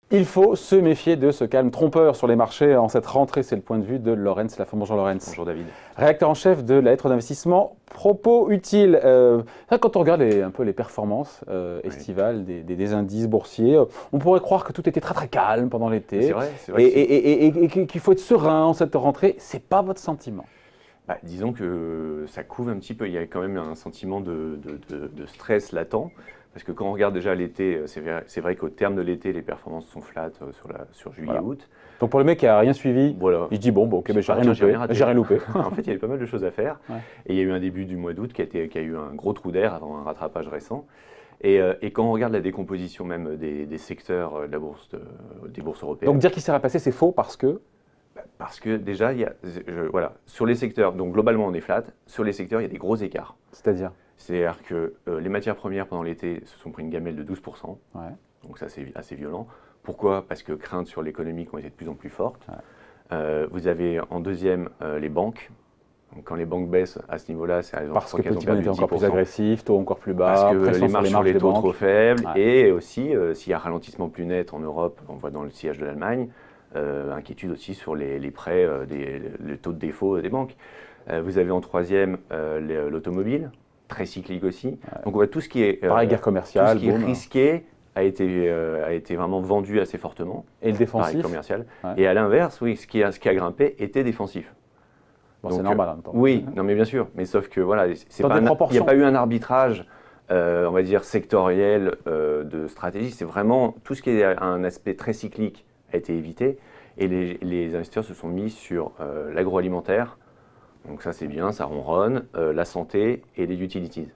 Il faut se méfier de ce calme trompeur sur les marchés en cette rentrée. C'est le point de vue de Laurence Lafont. Bonjour Laurence. Bonjour David. Rédacteur en chef de la lettre d'investissement Propos Utile. Quand on regarde un peu les performances estivales des indices boursiers, on pourrait croire que tout était très très calme pendant l'été. C'est vrai. Et qu'il faut être serein en cette rentrée. Ce n'est pas votre sentiment? Disons que ça couve un petit peu. Il y a quand même un sentiment de stress latent. Parce que quand on regarde déjà l'été, c'est vrai qu'au terme de l'été, les performances sont flat sur juillet-août. Donc pour le mec qui n'a rien suivi, il dit ok, j'ai rien loupé. En fait, il y avait pas mal de choses à faire. Ouais. Et il y a eu un début du mois d'août qui a eu un gros trou d'air avant un rattrapage récent. Et quand on regarde la décomposition même des secteurs de la bourse, des bourses européennes. Donc dire qu'il s'est rien passé, c'est faux parce que déjà, sur les secteurs, donc globalement on est flat, sur les secteurs il y a des gros écarts. C'est-à-dire que les matières premières pendant l'été se sont pris une gamelle de 12%, donc ça c'est assez violent. Pourquoi? Parce que craintes sur l'économie qui ont été de plus en plus fortes. Vous avez en deuxième les banques. Donc, quand les banques baissent à ce niveau-là, c'est parce que petit était encore plus agressif, taux encore plus bas, parce que les marges sur les taux trop faibles, et aussi s'il y a un ralentissement plus net en Europe, on voit dans le sillage de l'Allemagne, inquiétude aussi sur les prêts, le taux de défaut des banques. Vous avez en troisième l'automobile, très cyclique aussi. Donc on voit tout ce qui est, guerre commerciale, tout ce qui est risqué a été vraiment vendu assez fortement. Et le défensif commercial. Et à l'inverse, oui, ce qui a grimpé était défensif. C'est normal en même temps. Oui, non mais bien sûr, mais sauf que voilà, il n'y a pas eu un arbitrage, on va dire sectoriel de stratégie. C'est vraiment tout ce qui est un aspect très cyclique a été évité, et les investisseurs se sont mis sur l'agroalimentaire. Donc ça c'est bien, ça ronronne, la santé et les utilities.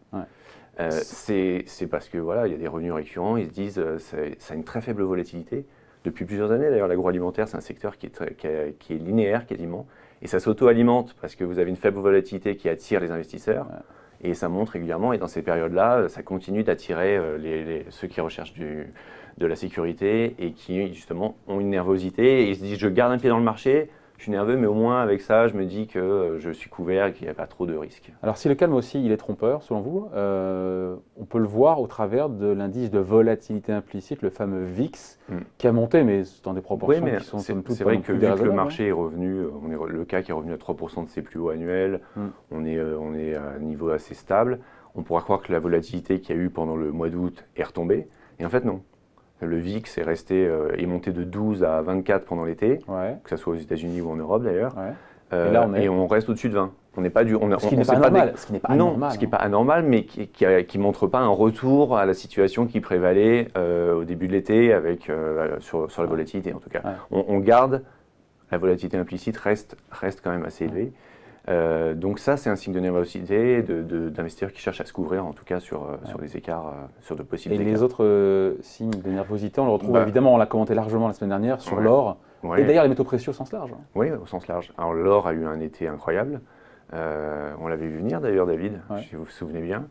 C'est parce que voilà, il y a des revenus récurrents, ils se disent ça a une très faible volatilité. Depuis plusieurs années d'ailleurs, l'agroalimentaire c'est un secteur qui est linéaire quasiment, et ça s'auto-alimente parce que vous avez une faible volatilité qui attire les investisseurs, et ça monte régulièrement, et dans ces périodes-là, ça continue d'attirer ceux qui recherchent de la sécurité et qui justement ont une nervosité, et ils se disent je garde un pied dans le marché, je suis nerveux, mais au moins avec ça, je me dis que je suis couvert et qu'il n'y a pas trop de risques. Alors si le calme aussi, il est trompeur, selon vous, on peut le voir au travers de l'indice de volatilité implicite, le fameux VIX, qui a monté, mais dans des proportions qui sont somme toute. C'est vrai que vu que le marché est revenu, le CAC est revenu à 3% de ses plus hauts annuels, on est à un niveau assez stable, on pourra croire que la volatilité qu'il y a eu pendant le mois d'août est retombée, et en fait non. Le VIX est monté de 12 à 24 pendant l'été, que ce soit aux États-Unis ou en Europe d'ailleurs. Et on reste au-dessus de 20. On n'est pas du, ce qui n'est pas anormal. Ce qui n'est pas anormal. Ce qui n'est pas anormal, mais qui ne montre pas un retour à la situation qui prévalait au début de l'été sur la volatilité en tout cas. On garde, la volatilité implicite reste quand même assez élevée. Donc ça, c'est un signe de nervosité d'investisseurs qui cherchent à se couvrir, en tout cas sur des écarts, sur de possibles écarts. Et les autres signes de nervosité, on le retrouve évidemment, on l'a commenté largement la semaine dernière, sur l'or, et d'ailleurs les métaux précieux au sens large. Oui, au sens large. Alors l'or a eu un été incroyable. On l'avait vu venir d'ailleurs, David, si vous vous souvenez bien.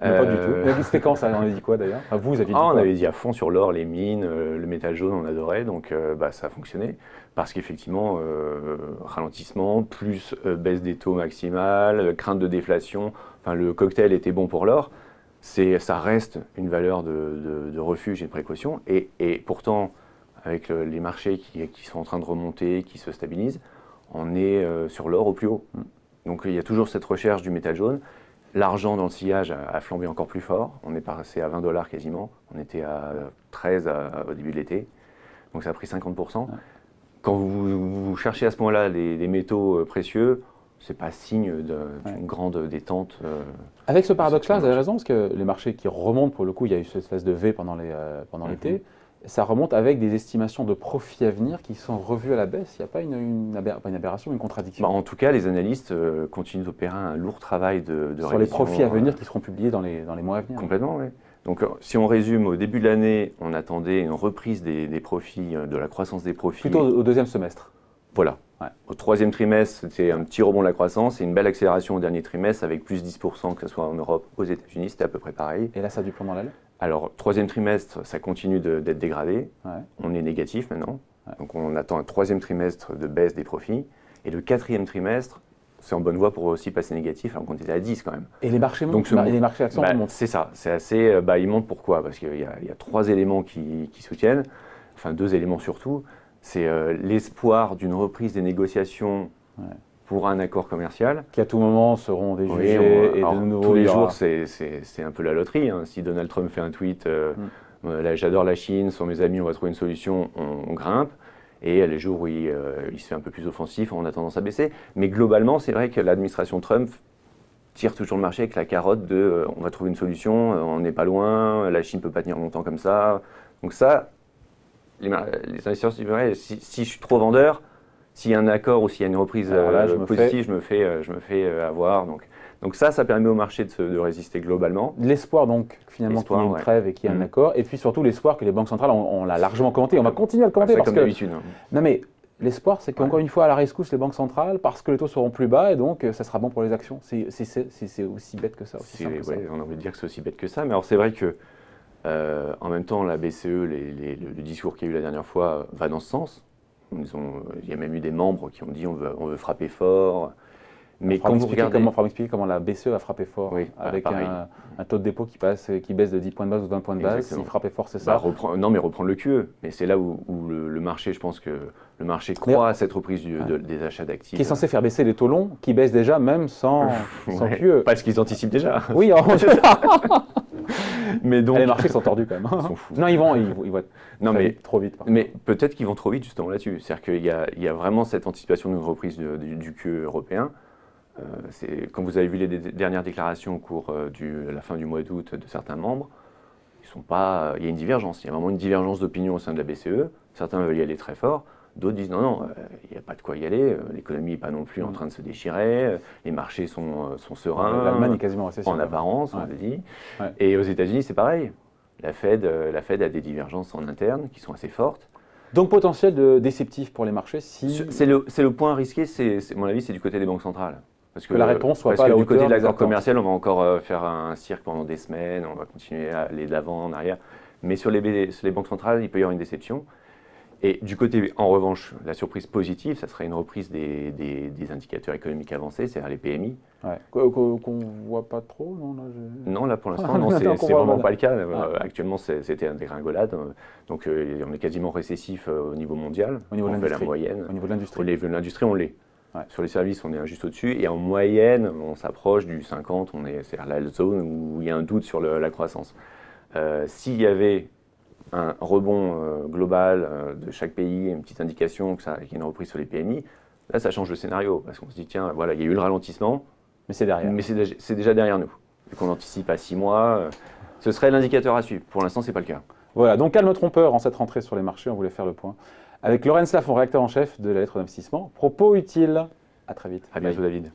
Pas du tout. C'était quand ça? On avait dit quoi d'ailleurs? Vous aviez dit quoi? On avait dit à fond sur l'or, les mines, le métal jaune, on adorait, donc ça a fonctionné. Parce qu'effectivement, ralentissement, plus baisse des taux maximales, crainte de déflation, enfin, le cocktail était bon pour l'or. Ça reste une valeur de refuge et de précaution. Et pourtant, avec les marchés qui sont en train de remonter, qui se stabilisent, on est sur l'or au plus haut. Donc il y a toujours cette recherche du métal jaune. L'argent dans le sillage a flambé encore plus fort. On est passé à 20 $ quasiment. On était à 13 au début de l'été. Donc ça a pris 50%. Quand vous cherchez à ce moment-là les métaux précieux, ce n'est pas signe d'une grande détente. Avec ce paradoxe-là, vous avez raison, parce que les marchés qui remontent, pour le coup, il y a eu cette espèce de V pendant l'été, ça remonte avec des estimations de profits à venir qui sont revues à la baisse. Il n'y a pas une aberration, une contradiction. En tout cas, les analystes continuent d'opérer un lourd travail de révision. Sur les profits à venir qui seront publiés dans les mois à venir. Complètement, oui. Donc, si on résume, au début de l'année, on attendait une reprise des profits, de la croissance des profits. Plutôt au deuxième semestre. Voilà. Au troisième trimestre, c'était un petit rebond de la croissance et une belle accélération au dernier trimestre avec plus 10%, que ce soit en Europe, aux États-Unis, c'était à peu près pareil. Et là, ça a du plomb dans l'aile? Alors, troisième trimestre, ça continue d'être dégradé. On est négatif maintenant. Donc, on attend un troisième trimestre de baisse des profits. Et le quatrième trimestre, c'est en bonne voie pour aussi passer négatif, alors qu'on était à 10 quand même. Et les marchés montent, et les marchés actions montent. C'est ça, c'est assez. Ils montent pourquoi? Parce qu'il y a 3 éléments qui soutiennent, enfin 2 éléments surtout. C'est l'espoir d'une reprise des négociations pour un accord commercial. Qui à tout moment seront déjugés et de nouveau. Tous les jours, c'est un peu la loterie. Hein. Si Donald Trump fait un tweet, là, j'adore la Chine, sont mes amis, on va trouver une solution, on grimpe. Et les jours où il se fait un peu plus offensif, on a tendance à baisser. Mais globalement, c'est vrai que l'administration Trump tire toujours le marché avec la carotte de on va trouver une solution, on n'est pas loin, la Chine ne peut pas tenir longtemps comme ça. Donc ça, les investisseurs se disent, si je suis trop vendeur, s'il y a un accord ou s'il y a une reprise positive, je me fais avoir. Donc ça permet au marché de résister globalement. L'espoir donc finalement qu'il y ait une trêve et qu'il y ait un accord. Et puis surtout l'espoir que les banques centrales, on l'a largement commenté, on va continuer à le commenter. Comme d'habitude. Non mais l'espoir c'est qu'encore une fois à la rescousse les banques centrales parce que les taux seront plus bas et donc ça sera bon pour les actions. C'est aussi bête que ça. On a envie de dire que c'est aussi bête que ça. Mais alors c'est vrai que en même temps la BCE, le discours qu'il y a eu la dernière fois va dans ce sens. Il y a même eu des membres qui ont dit on veut frapper fort. Mais quand vous regardez, m'expliquer comment la BCE a frappé fort avec un taux de dépôt qui baisse de 10 points de base ou 20 points de base. S'il frappait fort, c'est ça. Reprendre le QE. Mais c'est là où le marché, je pense que le marché croit à cette reprise des achats d'actifs. Qui est censé faire baisser les taux longs, qui baissent déjà même sans QE. Parce qu'ils anticipent déjà. Oui, mais donc les marchés sont tordus quand même. Ils sont fous. Non, ils vont trop vite. Mais peut-être qu'ils vont trop vite justement là-dessus. C'est-à-dire qu'il y a vraiment cette anticipation d'une reprise du QE européen. Quand vous avez vu les dernières déclarations au cours de la fin du mois d'août de certains membres, il y a une divergence. Il y a vraiment une divergence d'opinion au sein de la BCE. Certains veulent y aller très fort. D'autres disent non, il n'y a pas de quoi y aller. L'économie n'est pas non plus en train de se déchirer. Les marchés sont sereins. L'Allemagne est quasiment en récession. En apparence, on l'a dit. Ouais. Et aux États-Unis, c'est pareil. La Fed a des divergences en interne qui sont assez fortes. Donc potentiel déceptif pour les marchés si... C'est le point risqué, à mon avis, c'est du côté des banques centrales. Parce que la réponse soit pas à la hauteur. Du côté de l'accord commercial, on va encore faire un cirque pendant des semaines, on va continuer à aller d'avant, en arrière. Mais sur les banques centrales, il peut y avoir une déception. Et du côté, en revanche, la surprise positive, ça serait une reprise des indicateurs économiques avancés, c'est-à-dire les PMI. Ouais. Qu'on ne voit pas trop, non Non, là pour l'instant, non, c'est vraiment pas le cas. Actuellement, c'était un dégringolade. Donc on est quasiment récessif au niveau mondial. Au niveau de l'industrie. Au niveau de l'industrie. Au niveau de l'industrie, on l'est. Ouais. Sur les services, on est juste au-dessus. Et en moyenne, on s'approche du 50. C'est-à-dire la zone où il y a un doute sur la croissance. S'il y avait un rebond global de chaque pays, une petite indication qu'il y a une reprise sur les PMI, là, ça change le scénario. Parce qu'on se dit, tiens, voilà, il y a eu le ralentissement. Mais c'est derrière. Mais c'est déjà derrière nous. Vu qu'on anticipe à 6 mois, ce serait l'indicateur à suivre. Pour l'instant, ce n'est pas le cas. Voilà, donc calme trompeur en cette rentrée sur les marchés, on voulait faire le point. Avec Laurence Lafont, rédacteur en chef de la lettre d'investissement. Propos utiles. À très vite. À bientôt, David.